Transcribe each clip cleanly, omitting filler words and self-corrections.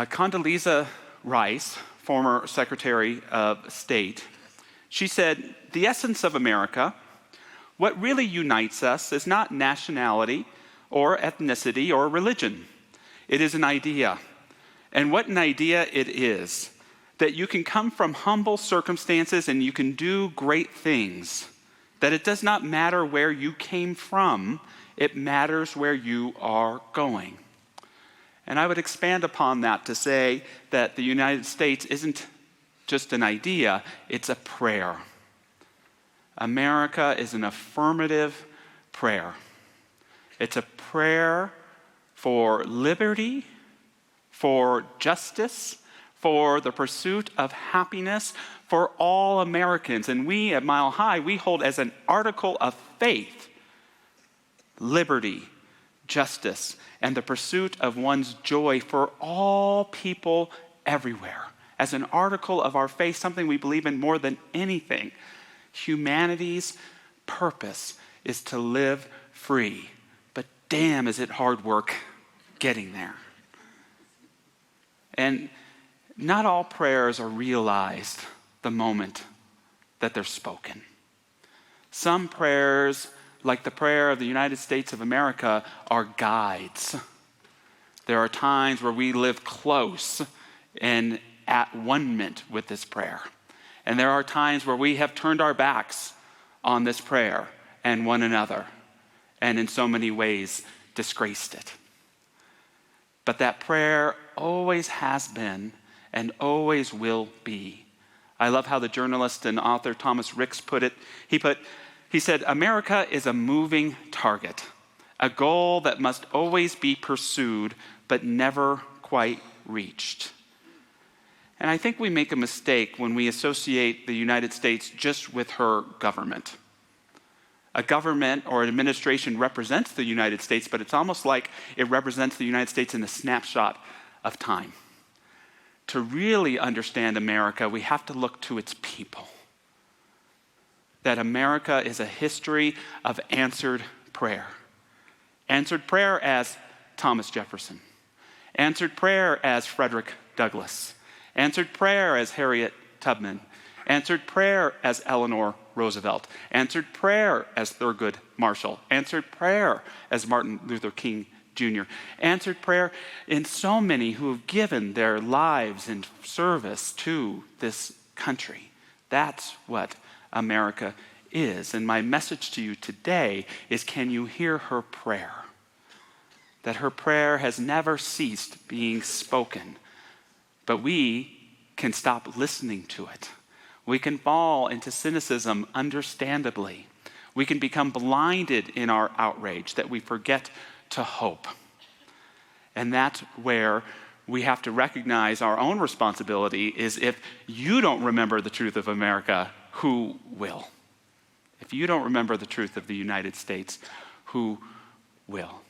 Condoleezza Rice, former Secretary of State, she said, "The essence of America, what really unites us is not nationality or ethnicity or religion. It is an idea. And what an idea it is, that you can come from humble circumstances and you can do great things. That it does not matter where you came from, it matters where you are going." And I would expand upon that to say that the United States isn't just an idea, it's a prayer. America is an affirmative prayer. It's a prayer for liberty, for justice, for the pursuit of happiness for all Americans. And we at Mile High, we hold as an article of faith liberty, justice, and the pursuit of one's joy for all people everywhere. As an article of our faith, something we believe in more than anything. Humanity's purpose is to live free. But damn, is it hard work getting there. And not all prayers are realized the moment that they're spoken. Some prayers, like the prayer of the United States of America, are guides. There are times where we live close and at one-ment with this prayer. And there are times where we have turned our backs on this prayer and one another, and in so many ways disgraced it. But that prayer always has been and always will be. I love how the journalist and author Thomas Ricks put it. He said, "America is a moving target, a goal that must always be pursued but never quite reached." And I think we make a mistake when we associate the United States just with her government. A government or an administration represents the United States, but it's almost like it represents the United States in a snapshot of time. To really understand America, we have to look to its people. That America is a history of answered prayer. Answered prayer as Thomas Jefferson. Answered prayer as Frederick Douglass. Answered prayer as Harriet Tubman. Answered prayer as Eleanor Roosevelt. Answered prayer as Thurgood Marshall. Answered prayer as Martin Luther King Jr. Answered prayer in so many who have given their lives in service to this country. That's what America is. And my message to you today is, can you hear her prayer? That her prayer has never ceased being spoken. But we can stop listening to it. We can fall into cynicism, understandably. We can become blinded in our outrage that we forget to hope. And that's where we have to recognize our own responsibility is, if you don't remember the truth of America, who will? If you don't remember the truth of the United States, who will?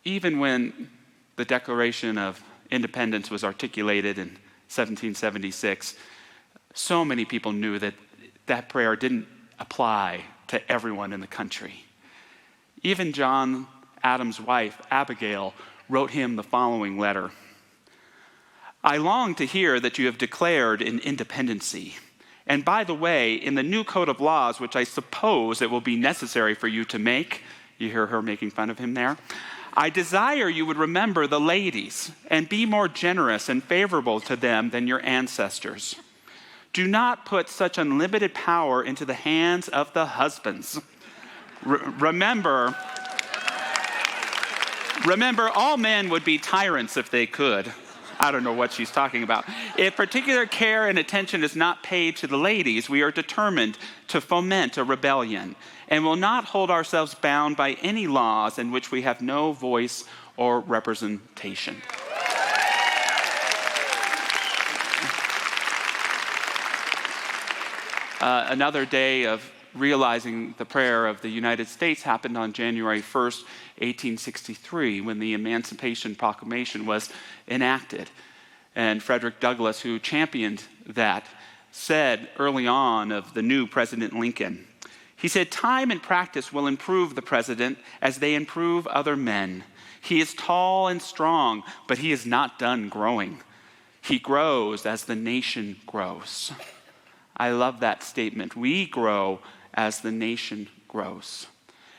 Even when the Declaration of Independence was articulated in 1776, so many people knew that that prayer didn't apply to everyone in the country. Even John Adams' wife, Abigail, wrote him the following letter. "I long to hear that you have declared an independency. And by the way, in the new code of laws, which I suppose it will be necessary for you to make," you hear her making fun of him there, "I desire you would remember the ladies and be more generous and favorable to them than your ancestors. Do not put such unlimited power into the hands of the husbands. Remember, all men would be tyrants if they could." I don't know what she's talking about. "If particular care and attention is not paid to the ladies, we are determined to foment a rebellion and will not hold ourselves bound by any laws in which we have no voice or representation." Another day of realizing the prayer of the United States happened on January 1st, 1863, when the Emancipation Proclamation was enacted. And Frederick Douglass, who championed that, said early on of the new President Lincoln, He said, time and practice will improve the president as they improve other men. He is tall and strong, but he is not done growing. He grows as the nation grows. I love that statement. We grow as the nation grows.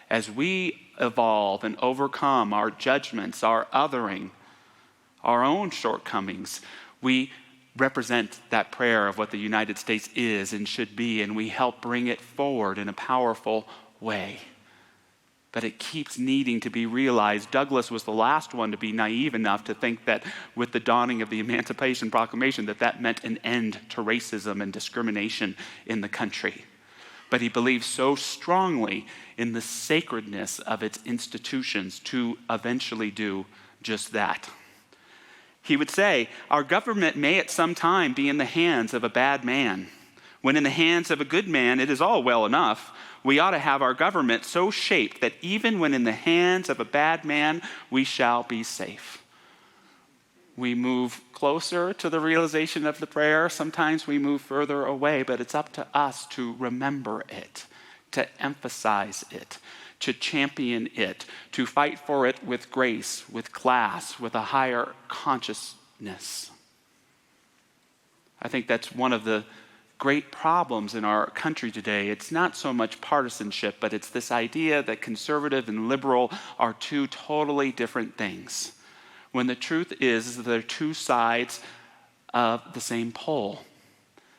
As we evolve and overcome our judgments, our othering, our own shortcomings, we represent that prayer of what the United States is and should be, and we help bring it forward in a powerful way. But it keeps needing to be realized. Douglass was the last one to be naive enough to think that with the dawning of the Emancipation Proclamation that meant an end to racism and discrimination in the country. But he believed so strongly in the sacredness of its institutions to eventually do just that. He would say, our government may at some time be in the hands of a bad man. When in the hands of a good man, it is all well enough. We ought to have our government so shaped that even when in the hands of a bad man, we shall be safe. We move closer to the realization of the prayer. Sometimes we move further away, but it's up to us to remember it, to emphasize it, to champion it, to fight for it with grace, with class, with a higher consciousness. I think that's one of the great problems in our country today. It's not so much partisanship, but it's this idea that conservative and liberal are two totally different things. When the truth is that they're two sides of the same pole,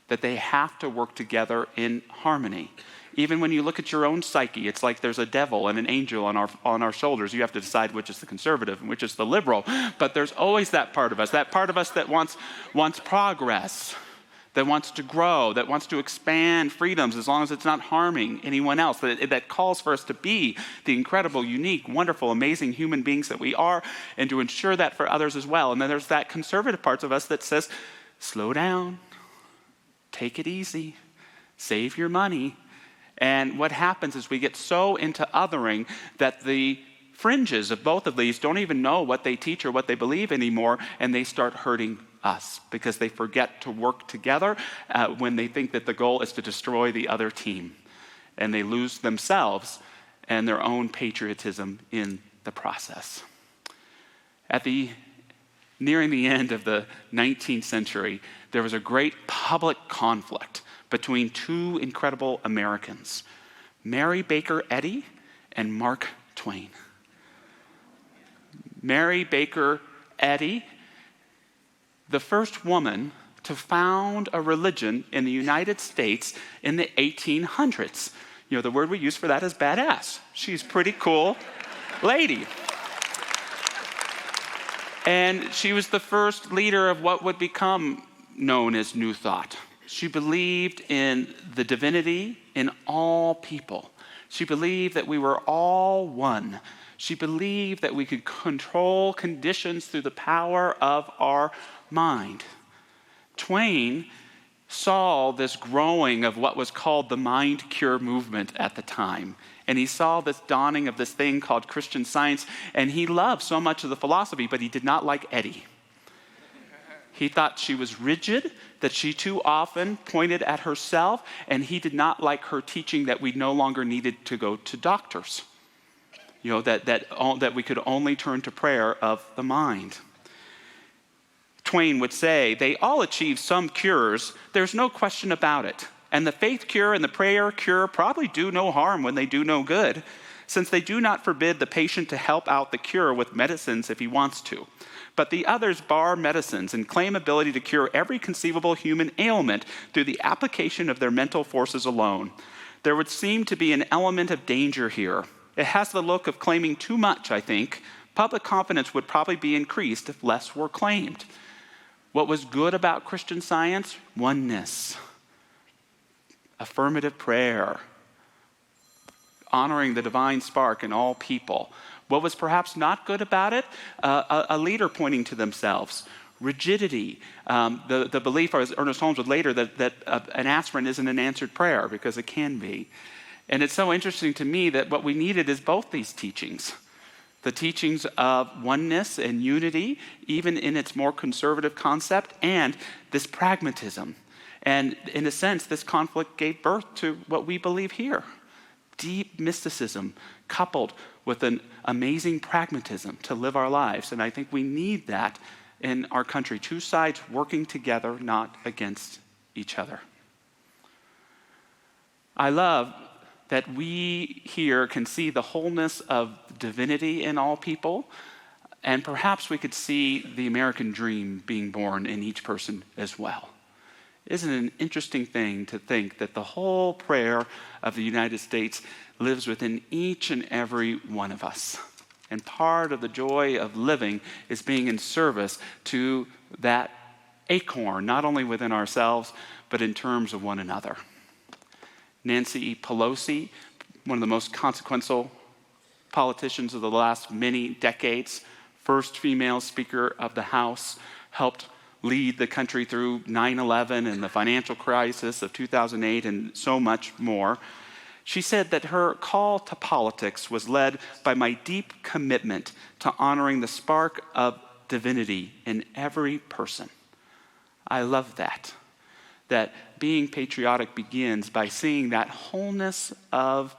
that they have to work together in harmony. Even when you look at your own psyche, it's like there's a devil and an angel on our shoulders. You have to decide which is the conservative and which is the liberal. But there's always that part of us that wants progress, that wants to grow, that wants to expand freedoms as long as it's not harming anyone else, that calls for us to be the incredible, unique, wonderful, amazing human beings that we are, and to ensure that for others as well. And then there's that conservative parts of us that says, slow down, take it easy, save your money. And what happens is we get so into othering that the fringes of both of these don't even know what they teach or what they believe anymore, and they start hurting us because they forget to work together when they think that the goal is to destroy the other team. And they lose themselves and their own patriotism in the process. Nearing the end of the 19th century, there was a great public conflict between two incredible Americans, Mary Baker Eddy and Mark Twain. Mary Baker Eddy, the first woman to found a religion in the United States in the 1800s. You know, the word we use for that is badass. She's a pretty cool lady. And she was the first leader of what would become known as New Thought. She believed in the divinity in all people. She believed that we were all one. She believed that we could control conditions through the power of our mind. Twain saw this growing of what was called the mind cure movement at the time. And he saw this dawning of this thing called Christian Science, and he loved so much of the philosophy, but he did not like Eddy. He thought she was rigid, that she too often pointed at herself, and he did not like her teaching that we no longer needed to go to doctors. You know, that we could only turn to prayer of the mind. Twain would say, they all achieve some cures, there's no question about it. And the faith cure and the prayer cure probably do no harm when they do no good, since they do not forbid the patient to help out the cure with medicines if he wants to. But the others bar medicines and claim ability to cure every conceivable human ailment through the application of their mental forces alone. There would seem to be an element of danger here. It has the look of claiming too much, I think. Public confidence would probably be increased if less were claimed. What was good about Christian Science? Oneness, affirmative prayer, honoring the divine spark in all people. What was perhaps not good about it? A leader pointing to themselves. Rigidity. The belief, as Ernest Holmes would later, that an aspirin isn't an answered prayer, because it can be. And it's so interesting to me that what we needed is both these teachings. The teachings of oneness and unity, even in its more conservative concept, and this pragmatism. And in a sense, this conflict gave birth to what we believe here. deep mysticism coupled with an amazing pragmatism to live our lives. And I think we need that in our country. Two sides working together, not against each other. I love that we here can see the wholeness of divinity in all people, and perhaps we could see the American dream being born in each person as well. Isn't it an interesting thing to think that the whole prayer of the United States lives within each and every one of us? And part of the joy of living is being in service to that acorn, not only within ourselves, but in terms of one another. Nancy Pelosi, one of the most consequential politicians of the last many decades, first female Speaker of the House, helped lead the country through 9/11 and the financial crisis of 2008 and so much more. She said that her call to politics was led by my deep commitment to honoring the spark of divinity in every person. I love that being patriotic begins by seeing that wholeness of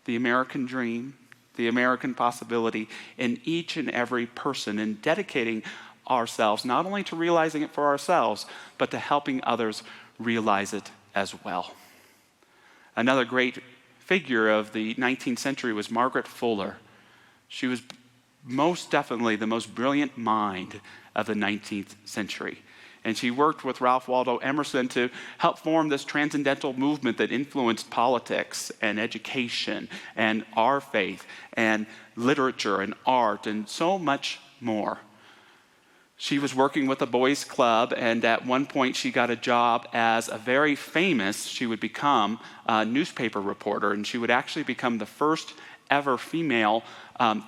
the American dream, the American possibility in each and every person, and dedicating ourselves not only to realizing it for ourselves, but to helping others realize it as well. Another great figure of the 19th century was Margaret Fuller. She was most definitely the most brilliant mind of the 19th century. And she worked with Ralph Waldo Emerson to help form this transcendental movement that influenced politics and education and our faith and literature and art and so much more. She was working with a boys' club, and at one point she got a job as a very famous, she would become a newspaper reporter, and she would actually become the first ever female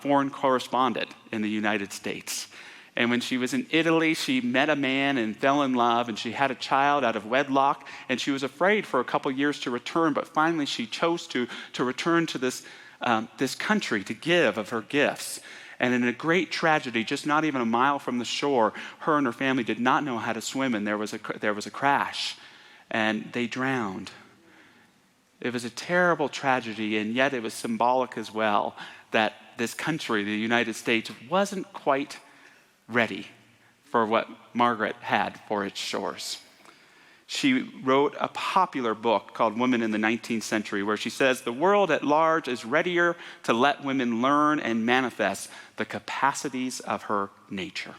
foreign correspondent in the United States. And when she was in Italy, she met a man and fell in love, and she had a child out of wedlock, and she was afraid for a couple years to return, but finally she chose to return to this country to give of her gifts. And in a great tragedy, just not even a mile from the shore, her and her family did not know how to swim, and there was a crash, and they drowned. It was a terrible tragedy, and yet it was symbolic as well that this country, the United States, wasn't quite ready for what Margaret had for its shores. She wrote a popular book called Women in the 19th Century, where she says the world at large is readier to let women learn and manifest the capacities of her nature.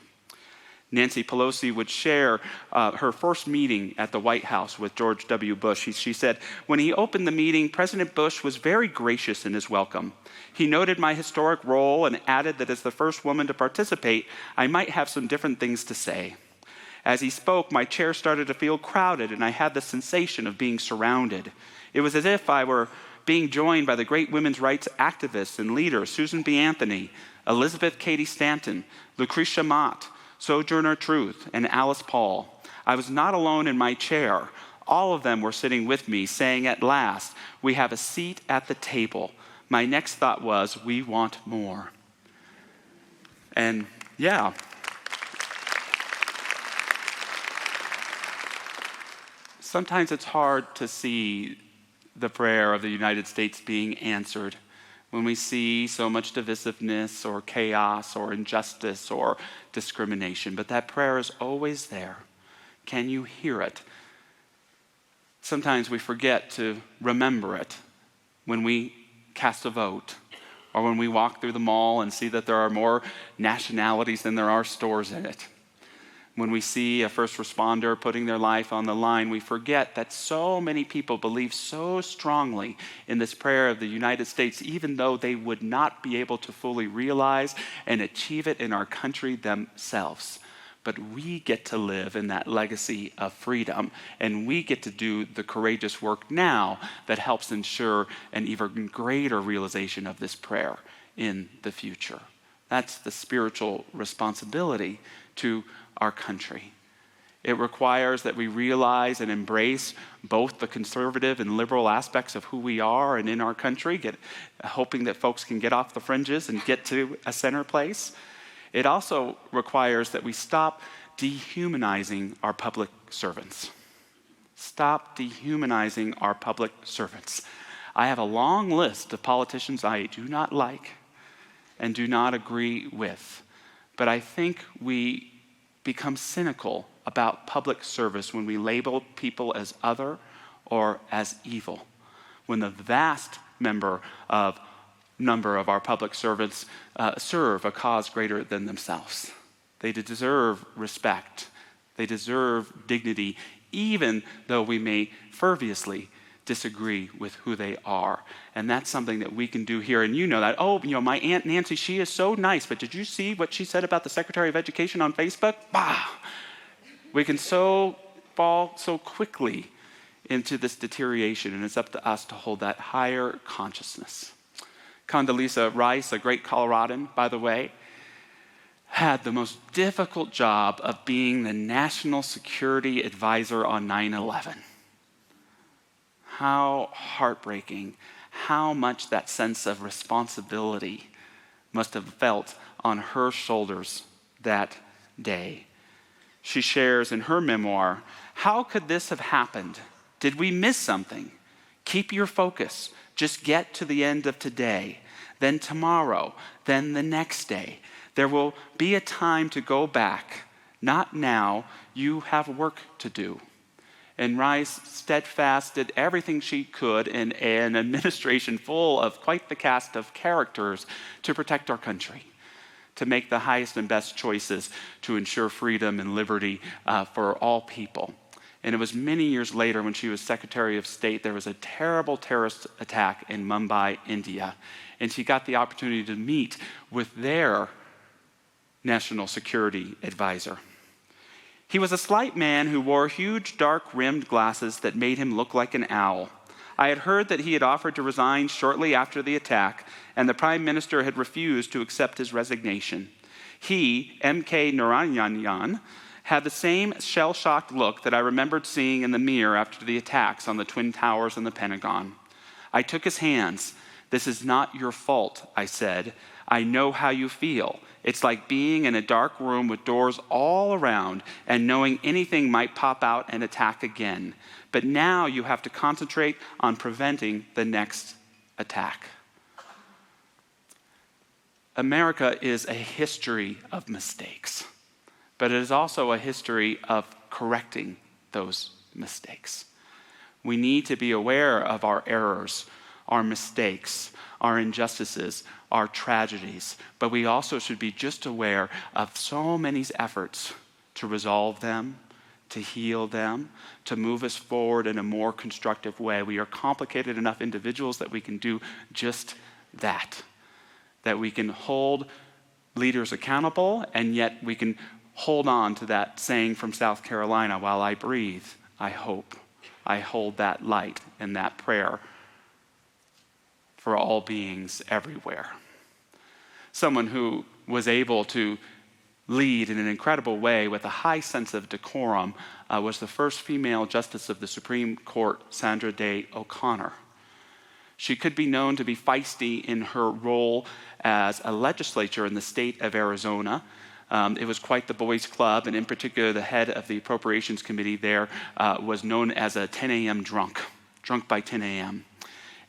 Nancy Pelosi would share her first meeting at the White House with George W. Bush. She said, when he opened the meeting, President Bush was very gracious in his welcome. He noted my historic role and added that as the first woman to participate, I might have some different things to say. As he spoke, my chair started to feel crowded, and I had the sensation of being surrounded. It was as if I were being joined by the great women's rights activists and leaders, Susan B. Anthony, Elizabeth Cady Stanton, Lucretia Mott, Sojourner Truth, and Alice Paul. I was not alone in my chair. All of them were sitting with me, saying, at last, we have a seat at the table. My next thought was, we want more. And yeah. Sometimes it's hard to see the prayer of the United States being answered when we see so much divisiveness or chaos or injustice or discrimination. But that prayer is always there. Can you hear it? Sometimes we forget to remember it when we cast a vote or when we walk through the mall and see that there are more nationalities than there are stores in it. When we see a first responder putting their life on the line, we forget that so many people believe so strongly in this prayer of the United States, even though they would not be able to fully realize and achieve it in our country themselves. But we get to live in that legacy of freedom, and we get to do the courageous work now that helps ensure an even greater realization of this prayer in the future. That's the spiritual responsibility to our country. It requires that we realize and embrace both the conservative and liberal aspects of who we are and in our country, hoping that folks can get off the fringes and get to a center place. It also requires that we stop dehumanizing our public servants. Stop dehumanizing our public servants. I have a long list of politicians I do not like and do not agree with. But I think we become cynical about public service when we label people as other or as evil, when the vast number of our public servants serve a cause greater than themselves. They deserve respect. They deserve dignity, even though we may fervently disagree with who they are. And that's something that we can do here. And you know that, my Aunt Nancy, she is so nice, but did you see what she said about the Secretary of Education on Facebook? Bah! We can fall so quickly into this deterioration, and it's up to us to hold that higher consciousness. Condoleezza Rice, a great Coloradan, by the way, had the most difficult job of being the national security advisor on 9/11. How heartbreaking, how much that sense of responsibility must have felt on her shoulders that day. She shares in her memoir, "How could this have happened? Did we miss something? Keep your focus. Just get to the end of today, then tomorrow, then the next day. There will be a time to go back. Not now. You have work to do." And Rice steadfast did everything she could in an administration full of quite the cast of characters to protect our country, to make the highest and best choices to ensure freedom and liberty for all people. And it was many years later when she was Secretary of State, there was a terrible terrorist attack in Mumbai, India. And she got the opportunity to meet with their national security advisor. He was a slight man who wore huge dark-rimmed glasses that made him look like an owl. I had heard that he had offered to resign shortly after the attack, and the Prime Minister had refused to accept his resignation. He, M.K. Narayanan, had the same shell-shocked look that I remembered seeing in the mirror after the attacks on the Twin Towers and the Pentagon. I took his hands. "This is not your fault," I said. "I know how you feel. It's like being in a dark room with doors all around and knowing anything might pop out and attack again. But now you have to concentrate on preventing the next attack." America is a history of mistakes, but it is also a history of correcting those mistakes. We need to be aware of our errors, our mistakes, our injustices, our tragedies, but we also should be just aware of so many efforts to resolve them, to heal them, to move us forward in a more constructive way. We are complicated enough individuals that we can do just that we can hold leaders accountable, and yet we can hold on to that saying from South Carolina, "While I breathe, I hope." I hold that light and that prayer for all beings everywhere. Someone who was able to lead in an incredible way with a high sense of decorum was the first female justice of the Supreme Court, Sandra Day O'Connor. She could be known to be feisty in her role as a legislator in the state of Arizona. It was quite the boys' club, and in particular, the head of the Appropriations Committee there was known as a 10 a.m. drunk by 10 a.m.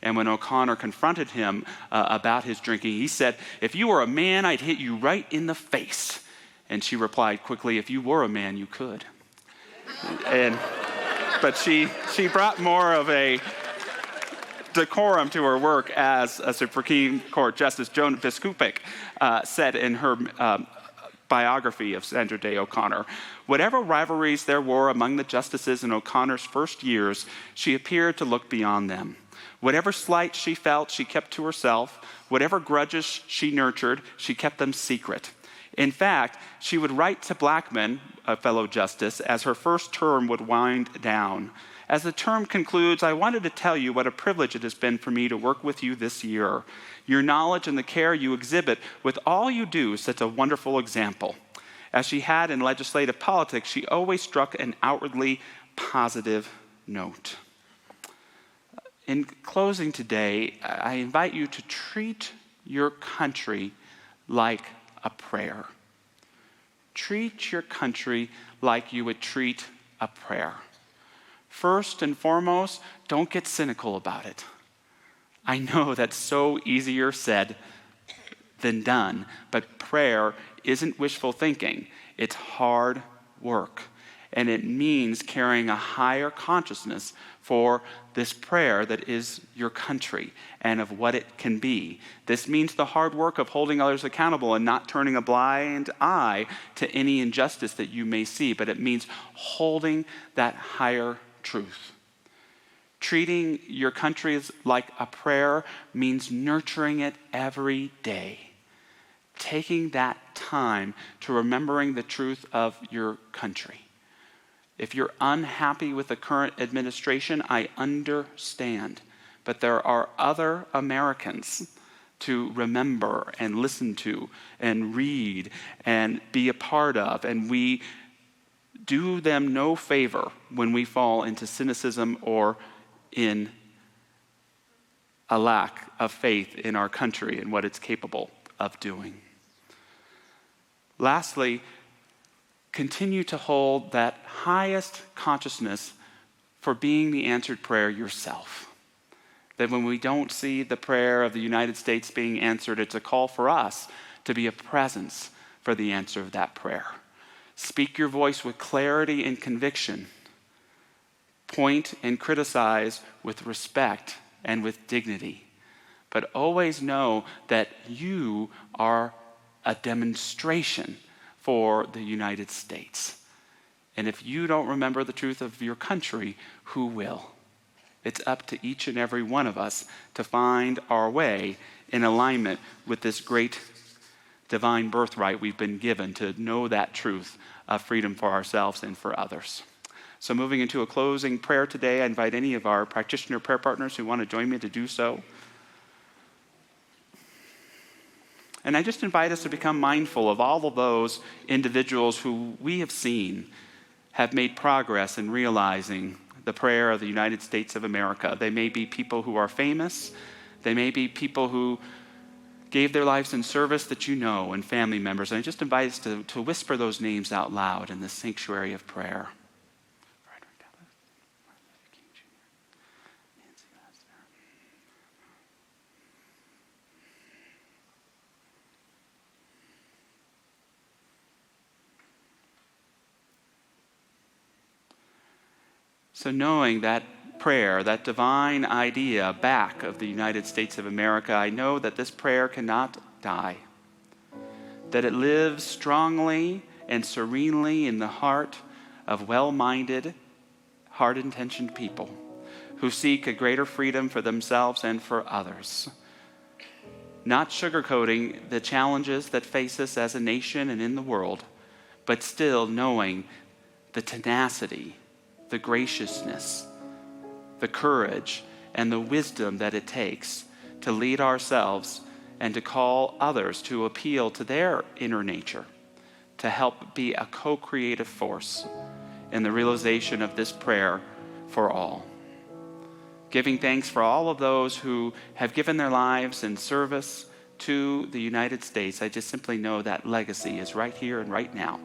And when O'Connor confronted him about his drinking, he said, "If you were a man, I'd hit you right in the face." And she replied quickly, "If you were a man, you could." But she brought more of a decorum to her work as a Supreme Court Justice. Joan Biskupic said in her biography of Sandra Day O'Connor, "Whatever rivalries there were among the justices in O'Connor's first years, she appeared to look beyond them. Whatever slight she felt, she kept to herself. Whatever grudges she nurtured, she kept them secret. In fact, she would write to Blackmun, a fellow justice, as her first term would wind down. As the term concludes, I wanted to tell you what a privilege it has been for me to work with you this year. Your knowledge and the care you exhibit with all you do sets a wonderful example." As she had in legislative politics, she always struck an outwardly positive note. In closing today, I invite you to treat your country like a prayer. Treat your country like you would treat a prayer. First and foremost, don't get cynical about it. I know that's so easier said than done, but prayer isn't wishful thinking. It's hard work. And it means carrying a higher consciousness for this prayer that is your country and of what it can be. This means the hard work of holding others accountable and not turning a blind eye to any injustice that you may see, but it means holding that higher truth. Treating your country like a prayer means nurturing it every day. Taking that time to remembering the truth of your country. If you're unhappy with the current administration, I understand. But there are other Americans to remember and listen to and read and be a part of. And we do them no favor when we fall into cynicism or in a lack of faith in our country and what it's capable of doing. Lastly, continue to hold that highest consciousness for being the answered prayer yourself. That when we don't see the prayer of the United States being answered, it's a call for us to be a presence for the answer of that prayer. Speak your voice with clarity and conviction. Point and criticize with respect and with dignity. But always know that you are a demonstration for the United States. And if you don't remember the truth of your country, who will? It's up to each and every one of us to find our way in alignment with this great divine birthright we've been given to know that truth of freedom for ourselves and for others. So moving into a closing prayer today, I invite any of our practitioner prayer partners who want to join me to do so. And I just invite us to become mindful of all of those individuals who we have seen have made progress in realizing the prayer of the United States of America. They may be people who are famous. They may be people who gave their lives in service that you know, and family members. And I just invite us to whisper those names out loud in the sanctuary of prayer. So knowing that prayer, that divine idea back of the United States of America, I know that this prayer cannot die. That it lives strongly and serenely in the heart of well-minded, heart-intentioned people who seek a greater freedom for themselves and for others. Not sugarcoating the challenges that face us as a nation and in the world, but still knowing the tenacity, the graciousness, the courage, and the wisdom that it takes to lead ourselves and to call others to appeal to their inner nature, to help be a co-creative force in the realization of this prayer for all. Giving thanks for all of those who have given their lives in service to the United States, I just simply know that legacy is right here and right now,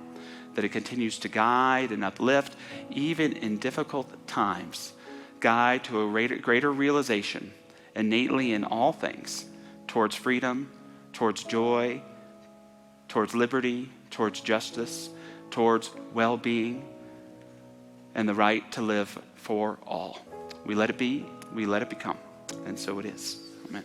that it continues to guide and uplift, even in difficult times, guide to a greater realization, innately in all things, towards freedom, towards joy, towards liberty, towards justice, towards well-being, and the right to live for all. We let it be, we let it become, and so it is. Amen.